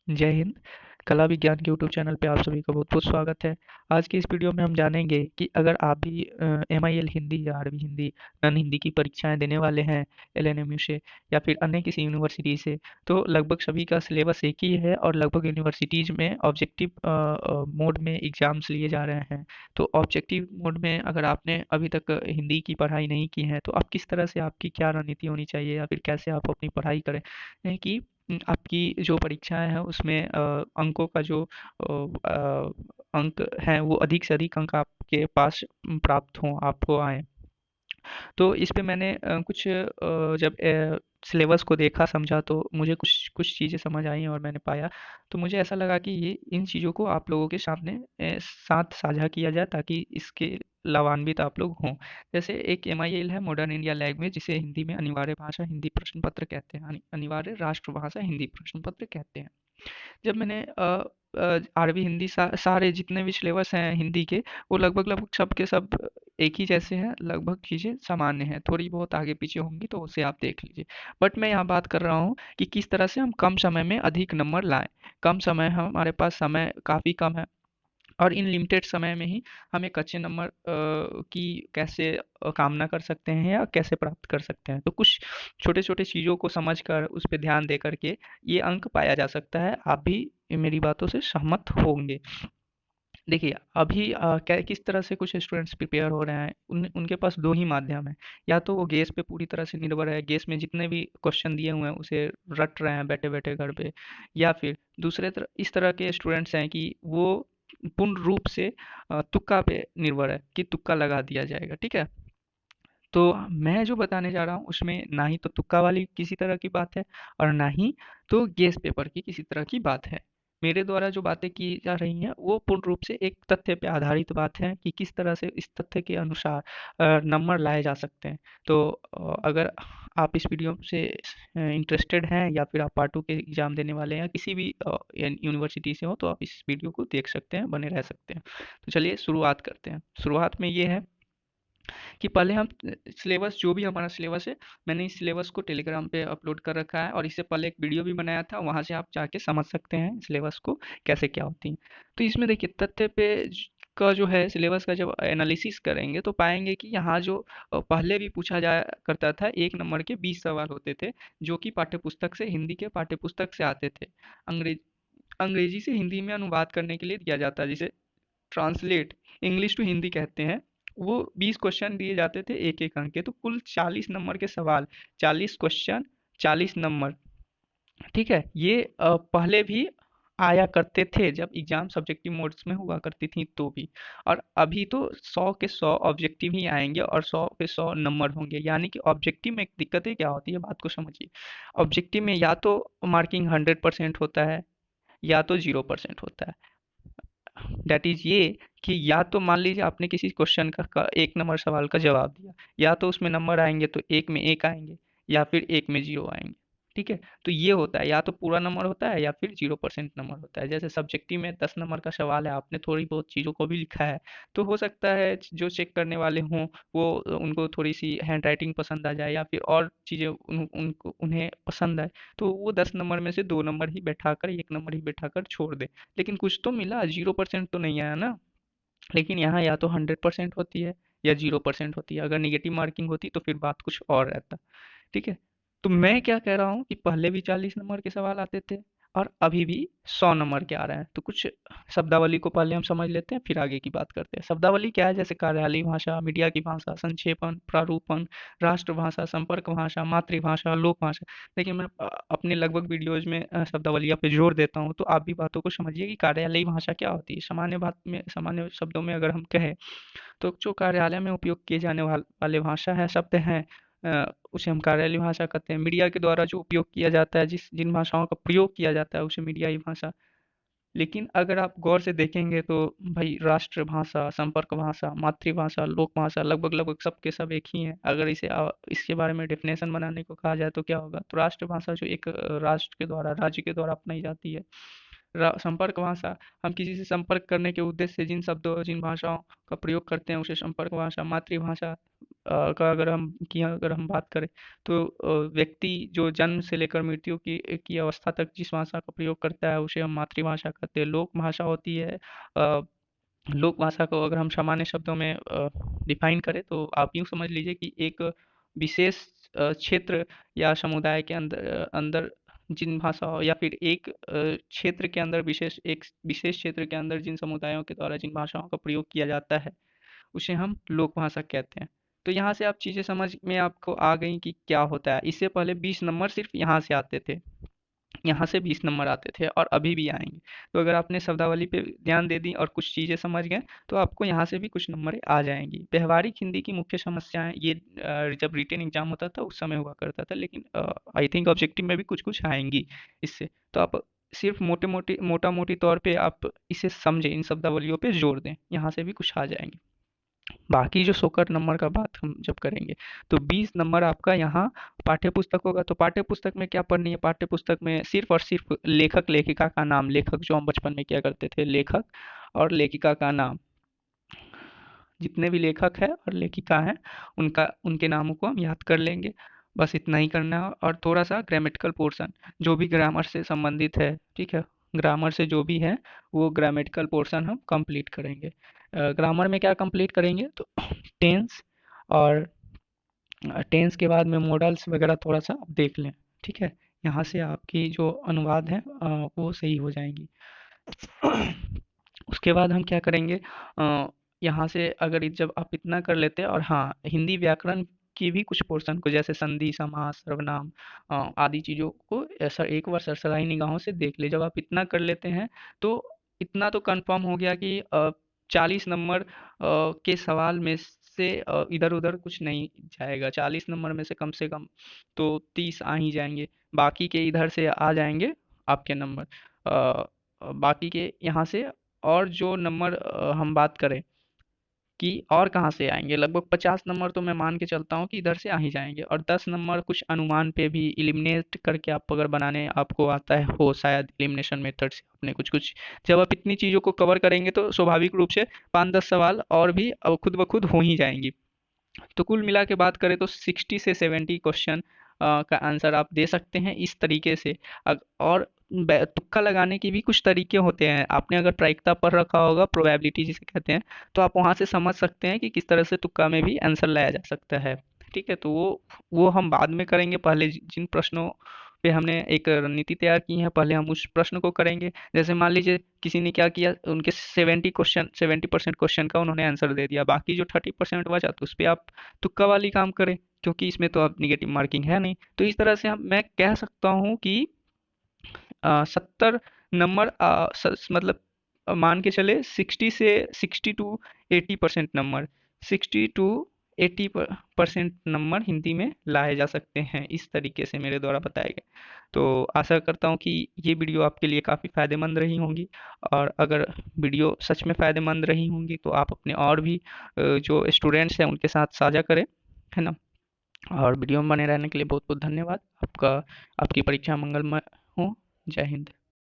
जय हिंद। कला विज्ञान के यूट्यूब चैनल पे आप सभी का बहुत-बहुत स्वागत है। आज की इस वीडियो में हम जानेंगे कि अगर आप भी एमआईएल हिंदी या आरबी हिंदी, नन हिंदी की परीक्षाएँ देने वाले हैं एलएनएमयू से या फिर अन्य किसी यूनिवर्सिटी से, तो लगभग सभी का सिलेबस एक ही है और लगभग यूनिवर्सिटीज़ में ऑब्जेक्टिव मोड में एग्ज़ाम्स लिए जा रहे हैं। तो ऑब्जेक्टिव मोड में अगर आपने अभी तक हिंदी की पढ़ाई नहीं की है, तो आप किस तरह से आपकी क्या रणनीति होनी चाहिए या फिर कैसे आप अपनी पढ़ाई करें कि आपकी जो परीक्षाएँ हैं उसमें अंकों का जो अंक हैं वो अधिक से अधिक अंक आपके पास प्राप्त हों, आपको आएँ। तो इस पे मैंने कुछ जब सिलेबस को देखा समझा तो मुझे कुछ कुछ चीज़ें समझ आई और मैंने पाया तो मुझे ऐसा लगा कि ये इन चीज़ों को आप लोगों के सामने साथ साझा किया जाए ताकि इसके लाभान्वित आप लोग हों। जैसे एक एमआईएल है मॉडर्न इंडिया लैंग्वेज जिसे हिंदी में अनिवार्य भाषा हिंदी प्रश्न पत्र कहते हैं अनिवार्य राष्ट्रभाषा हिंदी प्रश्न पत्र कहते हैं। जब मैंने आरबी हिंदी सारे जितने भी सिलेबस हैं हिंदी के वो लगभग लगभग सब के सब एक ही जैसे हैं, लगभग चीज़ें सामान्य हैं, थोड़ी बहुत आगे पीछे होंगी तो उसे आप देख लीजिए। बट मैं यहाँ बात कर रहा हूँ कि किस तरह से हम कम समय में अधिक नंबर लाएं। कम समय हमारे पास समय काफ़ी कम है और इन लिमिटेड समय में ही हम एक अच्छे नंबर की कैसे कामना कर सकते हैं या कैसे प्राप्त कर सकते हैं। तो कुछ छोटे-छोटे चीज़ों को समझकर उस पे ध्यान दे कर के ये अंक पाया जा सकता है। आप भी मेरी बातों से सहमत होंगे। देखिए, अभी क्या किस तरह से कुछ स्टूडेंट्स प्रिपेयर हो रहे हैं, उनके पास 2 ही माध्यम हैं। या तो वो गेस पे पूरी तरह से निर्भर है, गेस में जितने भी क्वेश्चन दिए हुए हैं उसे रट रहे हैं बैठे-बैठे घर पे या फिर दूसरे इस तरह के स्टूडेंट्स हैं कि वो पूर्ण रूप से तुक्का पे निर्भर है कि तुक्का लगा दिया जाएगा, ठीक है? तो मैं जो बताने जा रहा हूँ उसमें ना ही तो तुक्का वाली किसी तरह की बात है और ना ही तो गेस पेपर की किसी तरह की बात है। मेरे द्वारा जो बातें की जा रही हैं वो पूर्ण रूप से एक तथ्य पे आधारित बात है कि किस तरह से इस तथ्य के अनुसार नंबर लाए जा सकते हैं। तो अगर आप इस वीडियो से इंटरेस्टेड हैं या फिर आप पार्ट 2 के एग्ज़ाम देने वाले हैं या किसी भी यूनिवर्सिटी से हो तो आप इस वीडियो को देख सकते हैं, बने रह सकते हैं। तो चलिए शुरुआत करते हैं। शुरुआत में ये है कि पहले हम सिलेबस जो भी हमारा सिलेबस है मैंने इस सिलेबस को टेलीग्राम पे अपलोड कर रखा है और इससे पहले एक वीडियो भी बनाया था वहाँ से आप जाके समझ सकते हैं सिलेबस को कैसे क्या होती है। तो इसमें देखिए तथ्य पे का जो है सिलेबस का जब एनालिसिस करेंगे तो पाएंगे कि यहाँ जो पहले भी पूछा जाया करता था 1 नंबर के 20 सवाल होते थे जो कि पाठ्यपुस्तक से हिंदी के पाठ्यपुस्तक से आते थे। अंग्रेज अंग्रेजी से हिंदी में अनुवाद करने के लिए दिया जाता है जिसे ट्रांसलेट इंग्लिश टू हिंदी कहते हैं। वो 20 क्वेश्चन दिए जाते थे एक एक अंक के तो कुल 40 नंबर के सवाल 40 क्वेश्चन 40 नंबर। ठीक है ये पहले भी आया करते थे जब एग्जाम सब्जेक्टिव मोड्स में हुआ करती थी तो भी और अभी तो 100 के 100 ऑब्जेक्टिव ही आएंगे और 100 पे 100 नंबर होंगे यानी कि ऑब्जेक्टिव में एक दिक्कतें क्या होती है बात को समझिए। ऑब्जेक्टिव में या तो मार्किंग 100% होता है या तो 0% होता है। दैट इज ये कि या तो मान लीजिए आपने किसी क्वेश्चन का 1 नंबर सवाल का जवाब दिया या तो उसमें नंबर आएंगे तो एक में एक आएंगे या फिर एक में जीरो आएंगे। ठीक है तो ये होता है या तो पूरा नंबर होता है या फिर 0% नंबर होता है। जैसे सब्जेक्टिव में 10 नंबर का सवाल है आपने थोड़ी बहुत चीज़ों को भी लिखा है तो हो सकता है जो चेक करने वाले हों वो उनको थोड़ी सी हैंड राइटिंग पसंद आ जाए या फिर और चीज़ें उनको उन्हें पसंद आए तो वो 10 नंबर में से 2 नंबर ही बैठाकर 1 नंबर ही बैठाकर छोड़ दे। लेकिन कुछ तो मिला 0% तो नहीं आया ना। लेकिन यहाँ या तो 100% होती है या 0% होती है। अगर नेगेटिव मार्किंग होती तो फिर बात कुछ और रहता। ठीक है तो मैं क्या कह रहा हूँ कि पहले भी 40 नंबर के सवाल आते थे और अभी भी 100 नंबर के आ रहे हैं। तो कुछ शब्दावली को पहले हम समझ लेते हैं फिर आगे की बात करते हैं। शब्दावली क्या है जैसे कार्यालयीय भाषा मीडिया की भाषा संक्षेपण प्रारूपण राष्ट्रभाषा संपर्क भाषा मातृभाषा लोक भाषा। देखिए मैं अपने लगभग वीडियोज में शब्दावलियाँ पे जोर देता हूँ तो आप भी बातों को समझिए कि कार्यालयीय भाषा क्या होती है। सामान्य बात में सामान्य शब्दों में अगर हम कहें तो जो कार्यालय में उपयोग किए जाने वाले भाषा है शब्द हैं उसे हम कार्यालयीय भाषा कहते हैं। मीडिया के द्वारा जो उपयोग किया जाता है जिन भाषाओं का प्रयोग किया जाता है उसे मीडियाई भाषा। लेकिन अगर आप गौर से देखेंगे तो भाई राष्ट्रभाषा संपर्क भाषा मातृभाषा लोक भाषा लगभग लगभग सब के सब एक ही हैं। अगर इसके बारे में डेफिनेशन बनाने को कहा जाए तो क्या होगा तो राष्ट्रभाषा जो एक राष्ट्र के द्वारा राज्य के द्वारा अपनाई जाती है संपर्क भाषा, हम किसी से संपर्क करने के उद्देश्य से जिन शब्दों जिन भाषाओं का प्रयोग करते हैं उसे संपर्क भाषा। मातृभाषा का अगर हम बात करें तो व्यक्ति जो जन्म से लेकर मृत्यु की अवस्था तक जिस भाषा का प्रयोग करता है उसे हम मातृभाषा कहते हैं। लोक भाषा होती है लोक भाषा को अगर हम सामान्य शब्दों में डिफाइन करें तो आप यूँ समझ लीजिए कि एक विशेष क्षेत्र या समुदाय के अंदर जिन भाषाओं या फिर एक क्षेत्र के अंदर एक विशेष क्षेत्र के अंदर जिन समुदायों के द्वारा जिन भाषाओं का प्रयोग किया जाता है उसे हम लोक भाषा कहते हैं। तो यहाँ से आप चीज़ें समझ में आपको आ गई कि क्या होता है। इससे पहले 20 नंबर सिर्फ यहाँ से आते थे, यहाँ से 20 नंबर आते थे और अभी भी आएंगे। तो अगर आपने शब्दावली पे ध्यान दे दी और कुछ चीज़ें समझ गए तो आपको यहाँ से भी कुछ नंबर आ जाएंगी। व्यवहारिक हिंदी की मुख्य समस्याएं ये जब रिटेन एग्जाम होता था उस समय हुआ करता था, लेकिन आई थिंक ऑब्जेक्टिव में भी कुछ कुछ आएंगी इससे। तो आप सिर्फ मोटा मोटी तौर पे आप इसे समझें, इन शब्दावलियों पे जोर दें, यहाँ से भी कुछ आ जाएंगे। बाकी जो 100 नंबर का बात हम जब करेंगे तो 20 नंबर आपका यहाँ पाठ्य पुस्तक होगा। तो पाठ्य पुस्तक में क्या पढ़नी है? पाठ्य पुस्तक में सिर्फ और सिर्फ लेखक लेखिका का नाम, लेखक जो हम बचपन में किया करते थे, लेखक और लेखिका का नाम, जितने भी लेखक है और लेखिका हैं उनके नामों को हम याद कर लेंगे। बस इतना ही करना है। और थोड़ा सा ग्रामेटिकल पोर्शन जो भी ग्रामर से संबंधित है, ठीक है, ग्रामर से जो भी है वो ग्रामेटिकल पोर्शन हम कंप्लीट करेंगे। ग्रामर में क्या कंप्लीट करेंगे तो टेंस, और टेंस के बाद में मॉडल्स वगैरह थोड़ा सा आप देख लें, ठीक है। यहाँ से आपकी जो अनुवाद है वो सही हो जाएंगी। उसके बाद हम क्या करेंगे, यहाँ से अगर जब आप इतना कर लेते हैं, और हाँ, हिंदी व्याकरण की भी कुछ पोर्शन को जैसे संधि, समास, सर्वनाम आदि चीज़ों को ऐसा एक बार सरसराई निगाहों से देख ले। जब आप इतना कर लेते हैं तो इतना तो कंफर्म हो गया कि 40 नंबर के सवाल में से इधर उधर कुछ नहीं जाएगा। 40 नंबर में से कम तो 30 आ ही जाएंगे, बाकी के इधर से आ जाएंगे आपके नंबर। बाकी के यहाँ से और जो नंबर हम बात करें कि और कहाँ से आएंगे, लगभग 50 नंबर तो मैं मान के चलता हूँ कि इधर से आ ही जाएंगे। और 10 नंबर कुछ अनुमान पे भी एलिमिनेट करके आप अगर बनाने आपको आता है हो, शायद एलिमिनेशन मेथड से आपने कुछ कुछ, जब आप इतनी चीज़ों को कवर करेंगे तो स्वाभाविक रूप से 5-10 सवाल और भी खुद ब खुद हो ही जाएंगी। तो कुल मिला के बात करें तो 60 से 70 क्वेश्चन का आंसर आप दे सकते हैं इस तरीके से। और तुक्का लगाने के भी कुछ तरीके होते हैं। आपने अगर प्रायिकता पढ़ रखा होगा, प्रोबेबिलिटी जिसे कहते हैं, तो आप वहाँ से समझ सकते हैं कि किस तरह से तुक्का में भी आंसर लाया जा सकता है, ठीक है। तो वो हम बाद में करेंगे। पहले जिन प्रश्नों पे हमने एक रणनीति तैयार की है, पहले हम उस प्रश्न को करेंगे। जैसे मान लीजिए किसी ने क्या किया, उनके 70% क्वेश्चन का उन्होंने आंसर दे दिया, बाकी जो 30% बचा तो उस पर आप तुक्का वाली काम करें, क्योंकि इसमें तो अब निगेटिव मार्किंग है नहीं। तो इस तरह से मैं कह सकता हूँ कि 70 नंबर मतलब मान के चले 60 to 80% number, 60 to 80% number Hindi में लाए जा सकते हैं इस तरीके से मेरे द्वारा बताए गए। तो आशा करता हूँ कि ये वीडियो आपके लिए काफ़ी फ़ायदेमंद रही होंगी। और अगर वीडियो सच में फ़ायदेमंद रही होंगी तो आप अपने और भी जो स्टूडेंट्स हैं उनके साथ साझा करें, है ना। और वीडियो में बने रहने के लिए बहुत बहुत धन्यवाद आपका। आपकी परीक्षा मंगलमय हो। जय हिंद।